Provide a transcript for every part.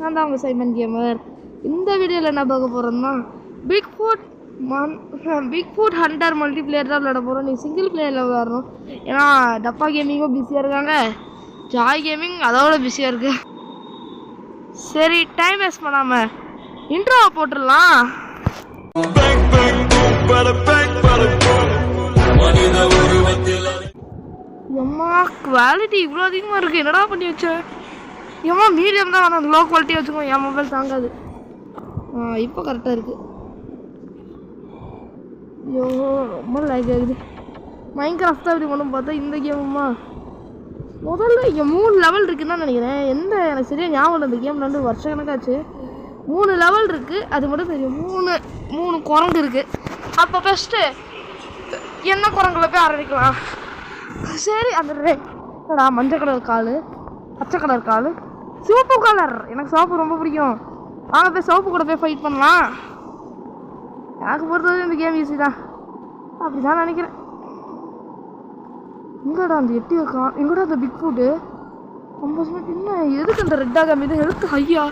நான் தான் உங்கள் சைமன் கேமர். இந்த வீடியோவில் என்ன பார்க்க போகிறோம்னா பிக் ஃபுட் ஹண்டர் மல்டிப்ளேயர் தான் விளையாட போகிறோம். நீ சிங்கிள் பிளேயரில் விளையாடணும். ஏன்னா டப்பா கேமிங்கும் பிஸியாக இருக்காங்க, ஜாய் கேமிங் அதோட பிஸியாக இருக்கு. சரி டைம் வேஸ்ட் பண்ணாமல் இன்ட்ரோவை போட்டுடலாம். எம்மா குவாலிட்டி இவ்வளோ அதிகமாக இருக்குது, என்னடா பண்ணி வச்சேன். ஏம்மா மீடியம் தான் வேணும், லோ குவாலிட்டியாக வச்சுக்கோங்க, என் மொபைல் தாங்காது. இப்போ கரெக்டாக இருக்குது. ஐயோ ரொம்ப லைக் ஆகுது. மைன்கிராஃப்ட் அப்படி ஒன்றும் பார்த்தா இந்த கேமுமா முதல்ல இங்கே 3 லெவல் இருக்குன்னு தான் நினைக்கிறேன். எனக்கு சரியாக ஞாபகம் இல்லை. இந்த கேம் 2 வருஷம் கணக்காச்சு. 3 லெவல் இருக்குது, அது மட்டும் தெரியும். 3 குரங்கு இருக்குது. அப்போ ஃபஸ்ட்டு என்ன குரங்குல போய் ஆரம்பிக்கலாம். சரி அந்த என்னடா மஞ்சள் கலர் கால், பச்சை கலர் கால், சிவப்பு கலர். எனக்கு சிவப்பு ரொம்ப பிடிக்கும். வாங்க போய் சிவப்பு கூட போய் ஃபைட் பண்ணலாம். எனக்கு பொறுத்தவரை இந்த கேம் ஈஸி தான், அப்படி தான் நினைக்கிறேன். எங்கடா அந்த எட்டி வைக்கா, எங்கடா அந்த பிக் ஃபுட்டு 50 என்ன எதுக்கு அந்த ரெட்டாக மீது ஹெல்த் ஹையா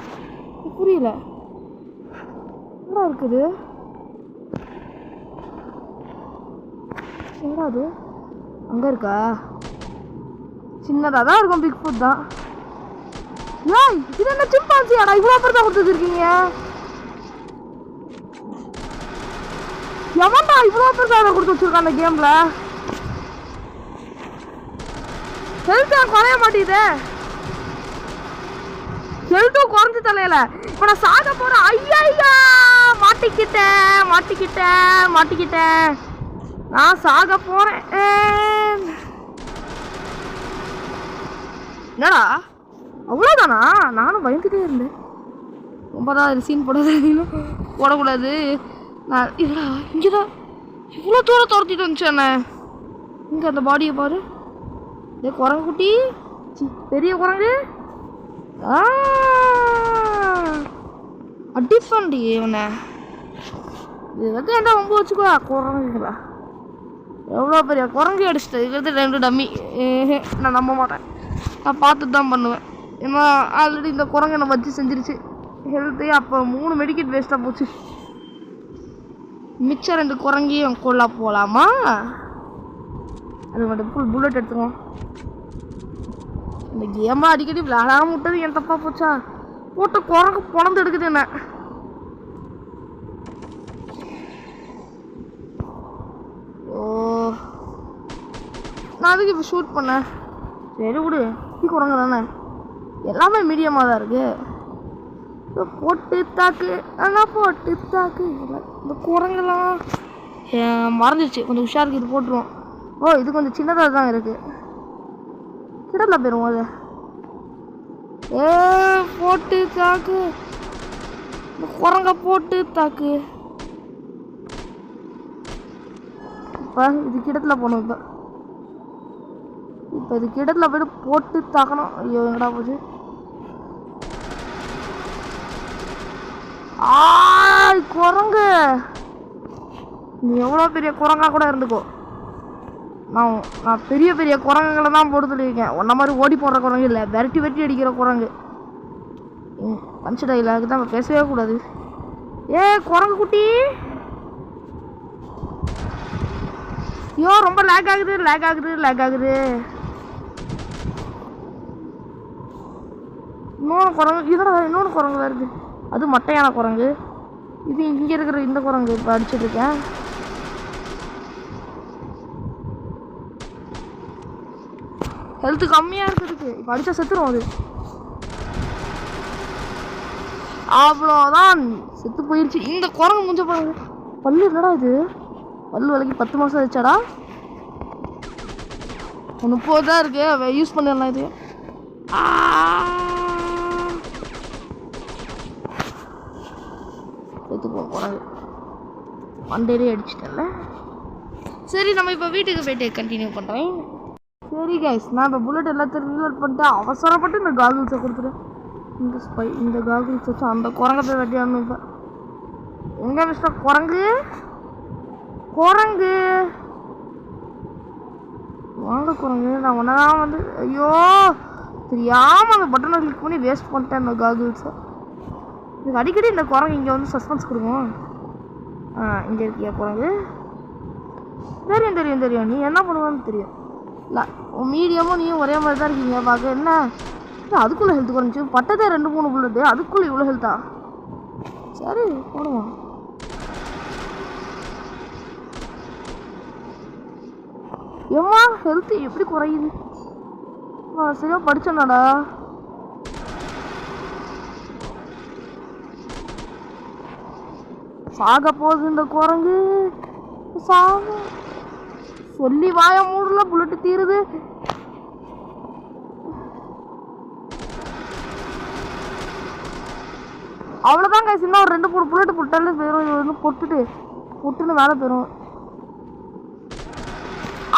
புரியல. என்னடா இருக்குது, என்னடா அது அங்கே இருக்கா? சின்னதாக தான் இருக்கும், பிக் ஃபுட் தான். ஏய் இது என்ன சிம்பான்சியாடா, இவ்வளோ பேர் தான் கொடுத்துருக்கீங்க. எவன்டா இவ்வளோ பேர் தான் கொடுத்து வச்சிருக்கான் அந்த கேமில். ஹெல்த்தாக குறைய மாட்டேங்குது, ஹெல்த்தும் குறைஞ்சி தலையில. இப்போ நான் சாக போகிறேன். ஐயா மாட்டிக்கிட்டேன். நான் சாக போகிறேன். என்னடா அவ்வளோதானா? நானும் பயந்துகிட்டே இருந்தேன். ரொம்ப தான் சீன் போடக்கூடாது. நான் இதா இங்கே தான் இவ்வளோ தூரம் துரத்திட்டு வந்துச்சு என்ன. இங்கே அந்த பாடியை பாரு. இதே குரங்கு குட்டி, பெரிய குரங்கு. அடிப்பண்டி இவனை. இது வந்து என்ன ரொம்ப வச்சுக்கோ குரங்குங்களா. எவ்வளோ பெரிய குரங்கு அடிச்சிட்டு இருக்கிறது 2 டம்மி. நான் நம்ப மாட்டேன், நான் பார்த்துட்டு தான் பண்ணுவேன். ஏன்னா ஆல்ரெடி இந்த குரங்கு என்னை வச்சு செஞ்சிருச்சு. ஹெல்த்தே அப்போ 3 மெடிக்கெட் வேஸ்ட்டாக போச்சு. மிச்சம் 2 குரங்கையும் கொள்ள போகலாமா? அது மட்டும் ஃபுல் புல்லட் எடுத்துக்கோம். இந்த கேமாக அடிக்கடி விளையாடாம விட்டது என் தப்பாக போச்சா? போட்டு குரங்கு பொழந்து எடுக்குது என்ன. ஓ நான் அதுக்கு இப்போ ஷூட் பண்ணேன். சரி விடு, குரங்கு தானே, எல்லாமே மீடியமாக தான் இருக்கு. போட்டு தாக்கு இந்த குரங்கெல்லாம் மறந்துடுச்சு. கொஞ்சம் உஷாருக்கு இது போட்டுருவோம். ஓ இது கொஞ்சம் சின்னதாக தான் இருக்குது, கிடல போயிடுவோம் அது. போட்டு தாக்கு, இந்த குரங்க போட்டு தாக்கு. இப்போ இது கிடத்துல போகணும். இப்போ இது கிடத்துல போய்ட்டு போட்டு தாக்கணும். ஐயோ எங்கடா போச்சு. குரங்கு நீ எவ்வளோ பெரிய குரங்கா கூட இருந்துக்கோ. நான் பெரிய பெரிய குரங்குகளை தான் போட்டு சொல்லியிருக்கேன். ஒன்ன மாதிரி ஓடி போடுற குரங்கு இல்லை, வெட்டி அடிக்கிற குரங்கு. பஞ்சு டைலாக் தான் பேசவே கூடாது. குரங்கு குட்டி. ஐயோ ரொம்ப லேக் ஆகுது. இன்னொன்று குரங்கு வருது, அது மட்டையான குரங்கு. இது இங்கே இருக்கிற இந்த குரங்கு இப்போ அடிச்சுட்டு இருக்கேன். ஹெல்த்து கம்மியாக இருக்கிறதுக்கு இப்போ அடித்தா செத்துரும். அது அவ்வளோதான், செத்து போயிடுச்சு. இந்த குரங்கு முடிஞ்ச பாருங்க. பல்லு இல்லடா, இது பல்லு விலைக்கு 10 மாதம் ஆயிடுச்சாடா. 30 தான் இருக்கு, யூஸ் பண்ணிடலாம். இது போகிறாங்க, மண்டேலே அடிச்சிட்டல. சரி நம்ம இப்போ வீட்டுக்கு போயிட்டு கண்டினியூ பண்ணுறேன். சரி கைஸ், நான் இப்போ புல்லட் எல்லாத்தையும் ரீலோட் பண்ணிட்டு அவசரப்பட்டு இந்த காகுல்ஸை கொடுத்துட்டேன். இந்த காகுல்ஸ் வச்சு அந்த குரங்கை போய் வெட்டியாடணும். இப்போ எங்கே மிஸ்டர் குரங்கு வாங்க குரங்கு, நான் ஒன்றா வந்து ஐயோ தெரியாமல் அந்த பட்டனை கிளிக் பண்ணி வேஸ்ட் பண்ணிட்டேன் அந்த காகுல்ஸை. இதுக்கு அடிக்கடி இந்த குரங்கு இங்கே வந்து சஸ்பென்ஸ் கொடுக்கும். இங்கே இருக்கியா குரங்கு? தெரியும் தெரியும் தெரியும், நீ என்ன பண்ணுவான்னு தெரியும். இல்லை மீடியமும் நீயும் ஒரே மாதிரி தான் இருக்கீங்க பார்க்க. என்ன அதுக்குள்ளே ஹெல்த் குறைஞ்சி பட்டதே 2-3 புல்லட்டு, அதுக்குள்ளே இவ்வளோ ஹெல்த்தா? சரி போடுவோம். ஏம்மா ஹெல்த்து எப்படி குறையுது? சரியா படிச்சேனாடா. சாக போகுது இந்த குரங்கு. சாக சொல்லி வாய மூடல, புல்லட்டு தீருது. அவ்வளோதான் கைஸ், இன்னும் ஒரு 2-3 புல்லட்டு போட்டாலே போயிடும். இது வந்து பொட்டுன்னு மேலே போயிடும்.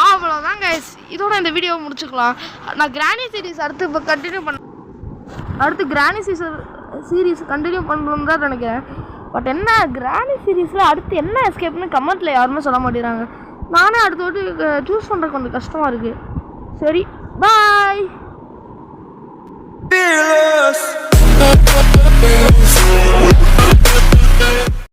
அவ்வளோதான் கைஸ், இதோட இந்த வீடியோவை முடிச்சுக்கலாம். நான் கிராணி சீரீஸ் அடுத்து இப்போ கண்டினியூ அடுத்து கிராணி சீரீஸ் கண்டினியூ பண்ணணும்னு தான் நினைக்கிறேன். பட் என்ன கிராணி சீரீஸில் அடுத்து என்ன எஸ்கேப்னு கமெண்ட்டில் யாருமே சொல்ல மாட்டேங்கிறாங்க. நானே அடுத்த வாட்டி சூஸ் பண்ணுறது கொஞ்சம் கஷ்டமாக இருக்குது. சரி பாய்.